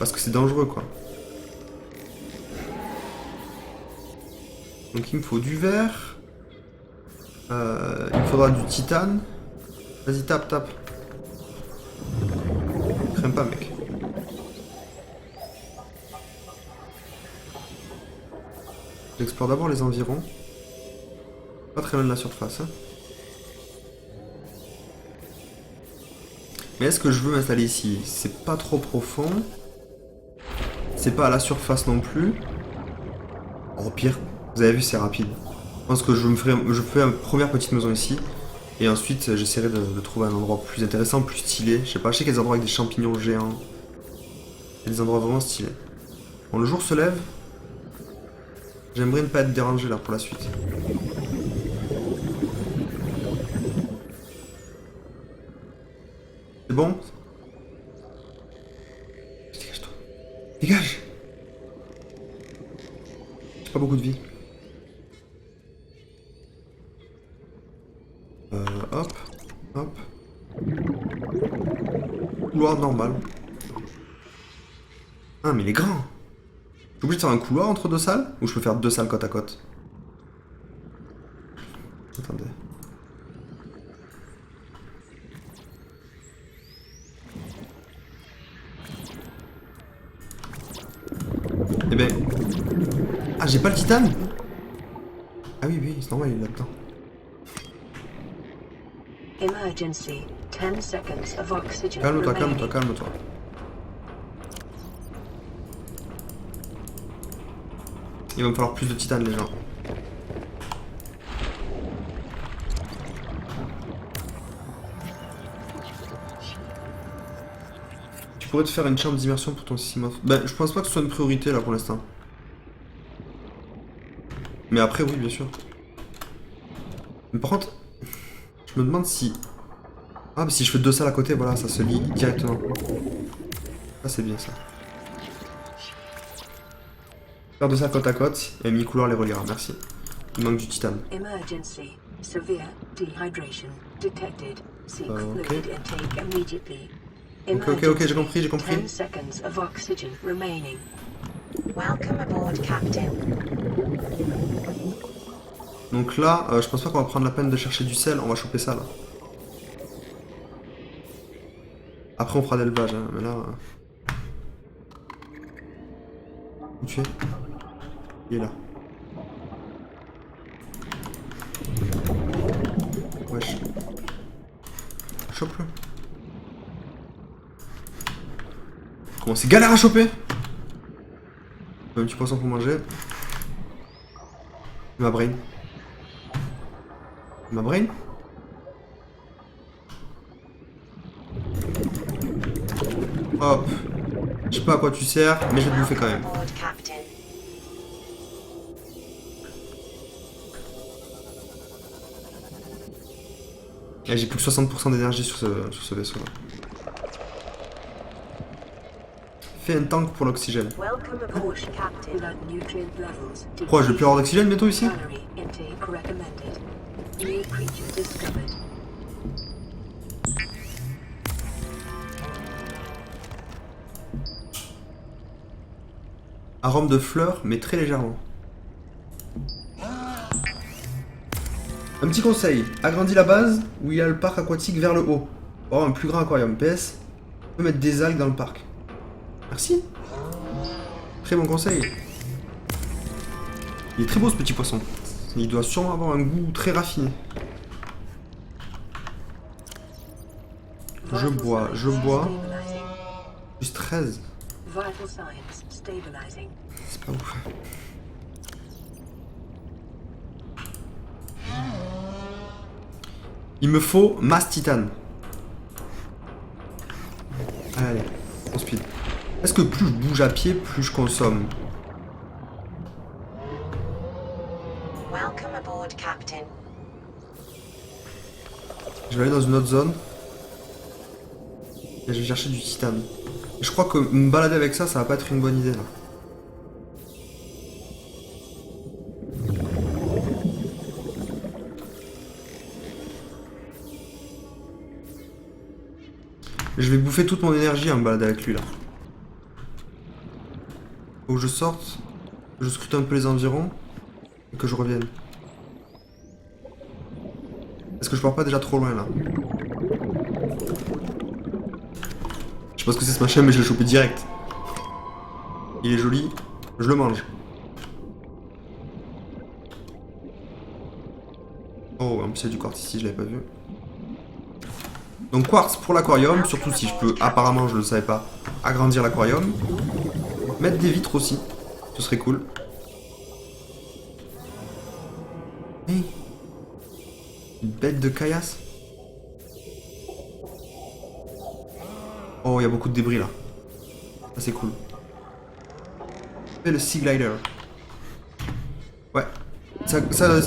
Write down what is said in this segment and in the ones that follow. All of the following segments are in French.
Parce que c'est dangereux, quoi. Donc il me faut du verre. Il me faudra du titane. Vas-y, tape, tape. Crains pas, mec. J'explore d'abord les environs. Pas très loin de la surface. Hein. Mais est-ce que je veux m'installer ici? C'est pas trop profond. C'est pas à la surface non plus. Au pire, vous avez vu, c'est rapide. Je pense que je ferai une première petite maison ici. Et ensuite, j'essaierai de trouver un endroit plus intéressant, plus stylé. Je sais pas, je sais qu'il y a des endroits avec des champignons géants. Il y a des endroits vraiment stylés. Bon, le jour se lève. J'aimerais ne pas être dérangé là pour la suite. C'est bon? Dégage-toi. Dégage! J'ai pas beaucoup de vie. Hop. Hop. Couloir normal. Ah, mais il est grand! Je suis obligé de faire un couloir entre deux salles? Ou je peux faire deux salles côte à côte? Attendez. Eh ben... Ah, j'ai pas le titane? Ah oui, oui, c'est normal, il est là-dedans. Emergency. 10 seconds of oxygen Calme-toi, remaining. calme-toi, calme-toi. Il va me falloir plus de titane, les gens. Tu pourrais te faire une chambre d'immersion pour ton système. Ben, je pense pas que ce soit une priorité, là, pour l'instant. Mais après, oui, bien sûr. Mais par contre, je me demande si... Ah, mais si je fais deux salles à côté, voilà, ça se lie directement. Ah, c'est bien, ça. Faire deux salles côte à côte, et un mini-couloir les reliera, merci. Il manque du titane. Emergency. Severe dehydration detected. Seek Ok. fluid intake immediately. Ok, j'ai compris, j'ai compris. 10 seconds of oxygen remaining. Welcome aboard, Captain. Donc là, je pense pas qu'on va prendre la peine de chercher du sel, on va choper ça, là. Après, on fera d'élevage, hein, mais là... Où tu es? Il est là. Wesh. Chope-le. Comment c'est galère à choper? Un petit poisson pour manger. Ma brain. Ma brain? Hop. Je sais pas à quoi tu sers, mais je vais te bouffer quand même. Aboard, Captain. Et j'ai plus que 60% d'énergie sur ce vaisseau là. Fais un tank pour l'oxygène. Welcome aboard, Captain. Blood nutrient levels. Pourquoi je vais plus avoir d'oxygène bientôt ici? Calorie intake recommended. New creature discovered. Arôme de fleurs, mais très légèrement. Un petit conseil, agrandis la base où il y a le parc aquatique vers le haut. Pour avoir un plus grand aquarium. PS, on peut mettre des algues dans le parc. Merci. Très bon conseil. Il est très beau ce petit poisson. Il doit sûrement avoir un goût très raffiné. Je bois. Stabilizing. Plus 13. Vital signs stabilizing. C'est pas ouf. Il me faut masse titane. Allez, on speed. Est-ce que plus je bouge à pied, plus je consomme? Welcome aboard, Captain. Je vais aller dans une autre zone. Et je vais chercher du titane. Et je crois que me balader avec ça, ça va pas être une bonne idée là. Je vais bouffer toute mon énergie à me balader avec lui là. Faut que je sorte, je scrute un peu les environs et que je revienne. Est-ce que je pars pas déjà trop loin là? Je pense que c'est ce machin mais je l'ai chopé direct. Il est joli, je le mange. Oh, en plus il y a du quartz ici, je l'avais pas vu. Donc quartz pour l'aquarium, surtout si je peux, apparemment je le savais pas, agrandir l'aquarium. Mettre des vitres aussi, ce serait cool. Hey. Une bête de caillasse. Oh, il y a beaucoup de débris là. Ça c'est cool. Et le Sea Glider. Ouais. Ça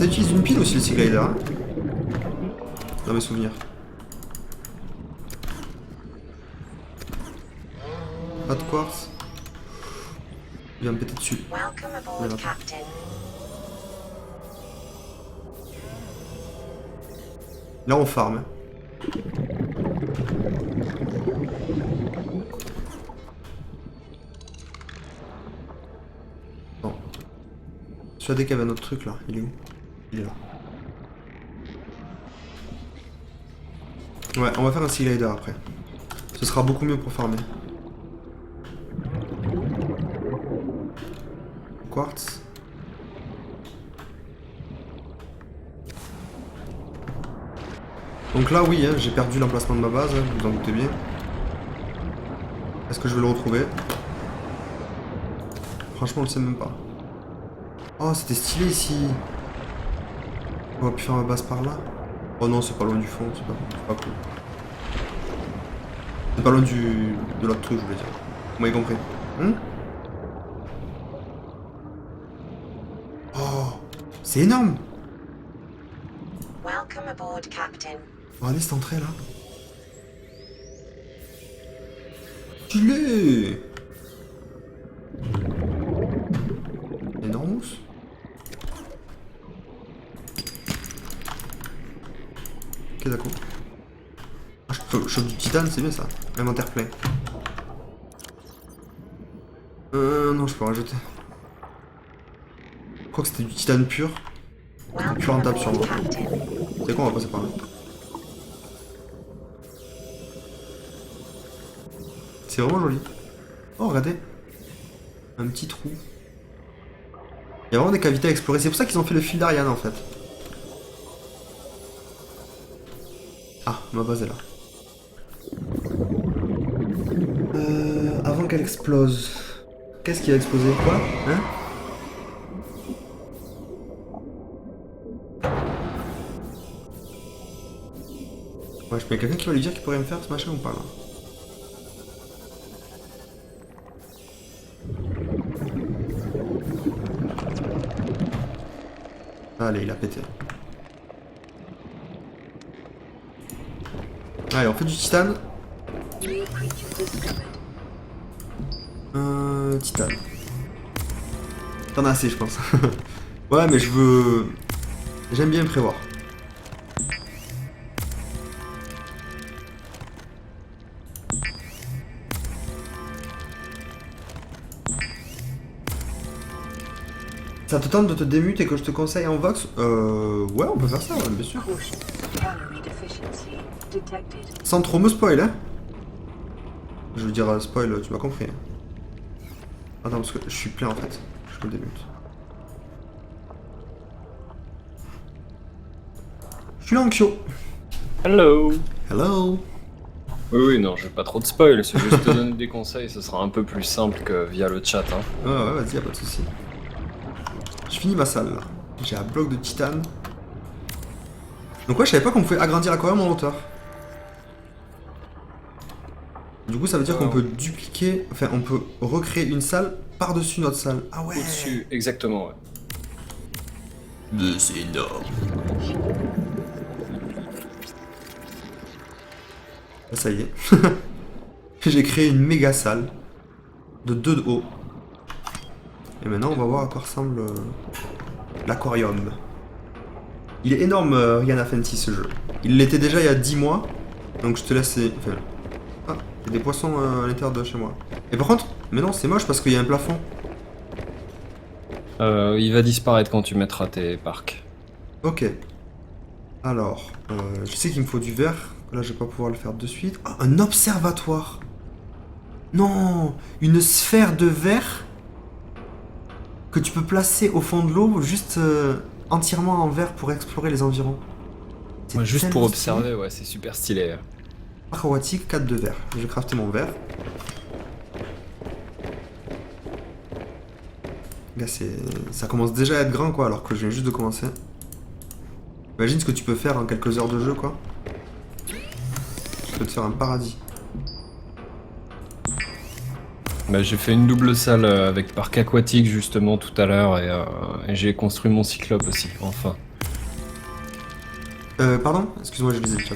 utilise une pile aussi le Sea Glider. Hein, dans mes souvenirs. Pas de quartz. Il va me péter dessus. Welcome aboard, Voilà. Captain. Là on farm. Bon. Persuadé qu'il y avait un autre truc là. Il est où? Il est là. Ouais, on va faire un Sea Glider après. Ce sera beaucoup mieux pour farmer. Quartz. Donc là oui, hein, j'ai perdu l'emplacement de ma base, hein, vous en doutez bien. Est-ce que je vais le retrouver? Franchement on le sait même pas. Oh c'était stylé ici. On va plus faire ma base par là. Oh non c'est pas loin du fond, c'est pas cool. C'est pas loin de l'autre truc je voulais dire. Vous m'avez compris. Oh c'est énorme. Welcome aboard, Captain. Regardez cette entrée là. Stylé. Énorme. Ok d'accord. Ah, je chope du titane, c'est bien ça. Inventaire plein. Non, je peux rajouter. Je crois que c'était du titane pur. Plus Welcome rentable sur moi. aboard, Captain. C'est quoi, on va passer par là. C'est vraiment joli. Oh, regardez. Un petit trou. Il y a vraiment des cavités à explorer. C'est pour ça qu'ils ont fait le fil d'Ariane en fait. Ah, ma base est là. Avant qu'elle explose. Qu'est-ce qui a explosé? Quoi? Hein? Ouais, je peux quelqu'un qui va lui dire qu'il pourrait me faire ce machin ou pas là? Allez, il a pété. Allez, on fait du titane. New creature discovered. Titane. T'en as assez, je pense. Ouais, mais je veux... J'aime bien prévoir. Ça te tente de te démute et que je te conseille en Vox? Ouais, on peut faire ça, ouais, bien sûr. Caution. Calorie deficiency detected. Sans trop me spoil, hein. Je veux dire, spoil, tu m'as compris. Hein. Attends, parce que je suis plein en fait. Je me démute. Je suis là en Kyo. Hello. Hello. Oui, non, je vais pas trop de spoil, c'est juste te donner des conseils, ce sera un peu plus simple que via le chat. Hein. Ouais, vas-y, y'a pas de soucis. Je finis ma salle là. J'ai un bloc de titane. Donc ouais, je savais pas qu'on pouvait agrandir l'aquarium en hauteur. Du coup, ça veut dire qu'on peut dupliquer, enfin, on peut recréer une salle par-dessus notre salle. Ah ouais. Au-dessus, exactement, ouais. Mais c'est énorme. Ah, ça y est. J'ai créé une méga salle de 2 de haut. Et maintenant, on va voir à quoi ressemble l'aquarium. Il est énorme, Rihanna Fenty, ce jeu. Il l'était déjà il y a 10 mois. Donc je te laisse... Enfin... Ah, il y a des poissons à l'intérieur de chez moi. Et par contre, mais non, c'est moche parce qu'il y a un plafond. Il va disparaître quand tu mettras tes parcs. Ok. Alors, je sais qu'il me faut du verre. Là, je vais pas pouvoir le faire de suite. Ah, un observatoire. Non, une sphère de verre que tu peux placer au fond de l'eau, juste entièrement en verre pour explorer les environs. C'est Ouais, juste pour tellement observer, ouais, c'est super stylé. stylé. Aquatique, 4 de verre. Je vais crafter mon verre. Gars, ça commence déjà à être grand, quoi, alors que je viens juste de commencer. Imagine ce que tu peux faire en quelques heures de jeu, quoi. Tu peux te faire un paradis. Bah, j'ai fait une double salle avec parc aquatique justement tout à l'heure et j'ai construit mon cyclope aussi, enfin. Pardon? Excuse-moi, je lisais le chat.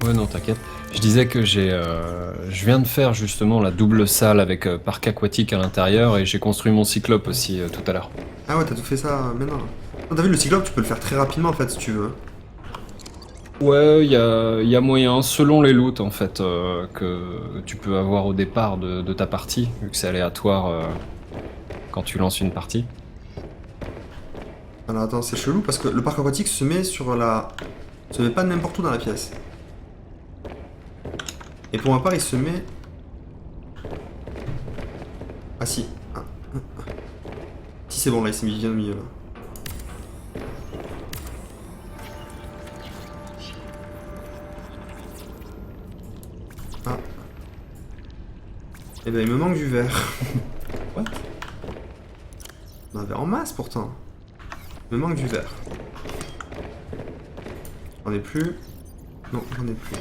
Ouais, non, t'inquiète. Je disais que je viens de faire justement la double salle avec parc aquatique à l'intérieur et j'ai construit mon cyclope aussi tout à l'heure. Ah ouais, t'as tout fait ça maintenant. Non, t'as vu, le cyclope, tu peux le faire très rapidement, en fait, si tu veux. Ouais, il y a moyen, selon les loots en fait, que tu peux avoir au départ de ta partie, vu que c'est aléatoire quand tu lances une partie. Alors attends, c'est chelou, parce que le parc aquatique se met sur la... se met pas n'importe où dans la pièce. Et pour ma part, il se met... Ah si. Ah. Si c'est bon, là, il s'est mis bien au milieu, là. Ah. Eh ben, il me manque du verre. What? On a un verre en masse, pourtant. Il me manque du verre. J'en ai plus. Non, j'en ai plus.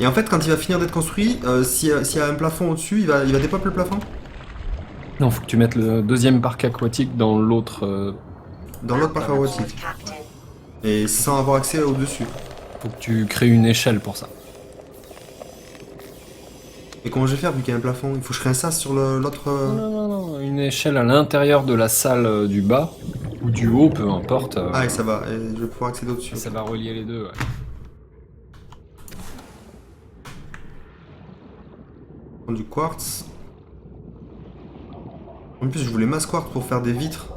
Et en fait, quand il va finir d'être construit, s'il y a un plafond au-dessus, il va dépop le plafond? Non, faut que tu mettes le deuxième parc aquatique dans l'autre. Dans l'autre parc aquatique. Aboard, Captain. Et sans avoir accès au-dessus. Faut que tu crées une échelle pour ça. Et comment je vais faire vu qu'il y a un plafond? Il faut que je crée un sas sur l'autre... Non, une échelle à l'intérieur de la salle du bas ou du haut, peu importe. Ah, et ça va. Et je vais pouvoir accéder au-dessus. Ça va relier les deux. Ouais. Prendre du quartz. En plus, je voulais masse quartz pour faire des vitres.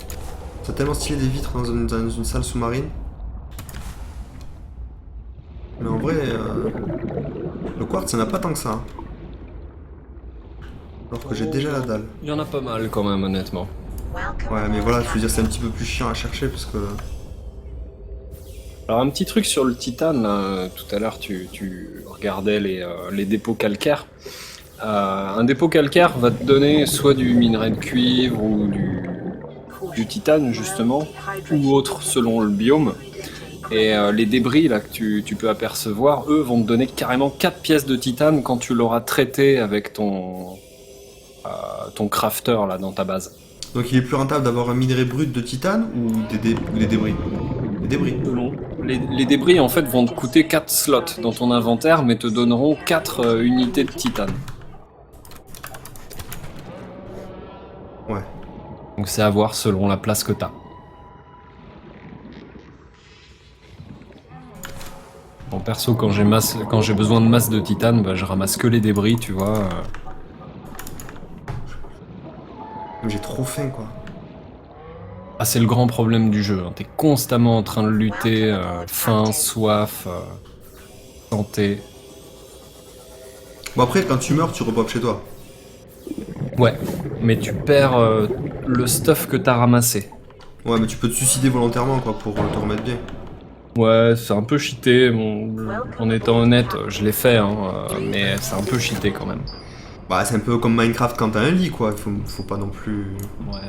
C'est tellement stylé des vitres dans une salle sous-marine. Mais en vrai, le quartz, ça n'a pas tant que ça. Alors que j'ai déjà la dalle. Il y en a pas mal quand même, honnêtement. Welcome Ouais, mais aboard, voilà, je veux dire, c'est un Captain. petit peu plus chiant à chercher parce que... Alors un petit truc sur le titane, là, tout à l'heure tu regardais les dépôts calcaires. Un dépôt calcaire va te donner soit du minerai de cuivre ou du titane justement, ou autre selon le biome. Et les débris là que tu peux apercevoir, eux vont te donner carrément 4 pièces de titane quand tu l'auras traité avec ton crafter là dans ta base. Donc il est plus rentable d'avoir un minerai brut de titane ou des débris? Des débris. Non. Les débris en fait vont te coûter 4 slots dans ton inventaire mais te donneront 4 unités de titane. Ouais. Donc c'est à voir selon la place que t'as. Bon perso quand j'ai besoin de masse de titane, bah, je ramasse que les débris, tu vois. Mais j'ai trop faim, quoi. Ah c'est le grand problème du jeu, hein. T'es constamment en train de lutter, faim, soif, santé. Bon après, quand tu meurs, tu repopes chez toi. Ouais, mais tu perds le stuff que t'as ramassé. Ouais, mais tu peux te suicider volontairement, quoi, pour te remettre bien. Ouais, c'est un peu cheaté, bon, en étant honnête, je l'ai fait, hein, mais c'est un peu cheaté quand même. Bah, c'est un peu comme Minecraft quand t'as un lit, quoi. Faut pas non plus... Ouais.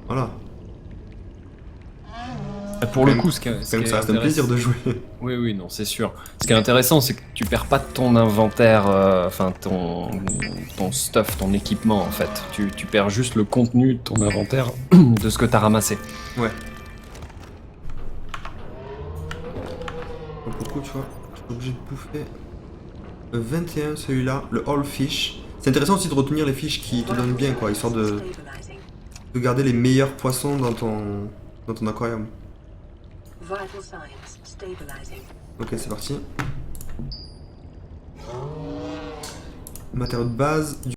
Voilà. Et pour le coup, ce qui est ça reste un plaisir de jouer. Oui, non, c'est sûr. Ce qui est intéressant, c'est que tu perds pas ton inventaire, enfin ton stuff, ton équipement en fait. Tu perds juste le contenu de ton inventaire de ce que t'as ramassé. Ouais. Pas beaucoup, tu vois. Je suis obligé de bouffer. Le 21, celui-là, le All Fish. C'est intéressant aussi de retenir les fiches qui te donnent bien, quoi, histoire de garder les meilleurs poissons dans ton aquarium. Vital signs stabilizing. Ok, c'est parti. Matériaux de base,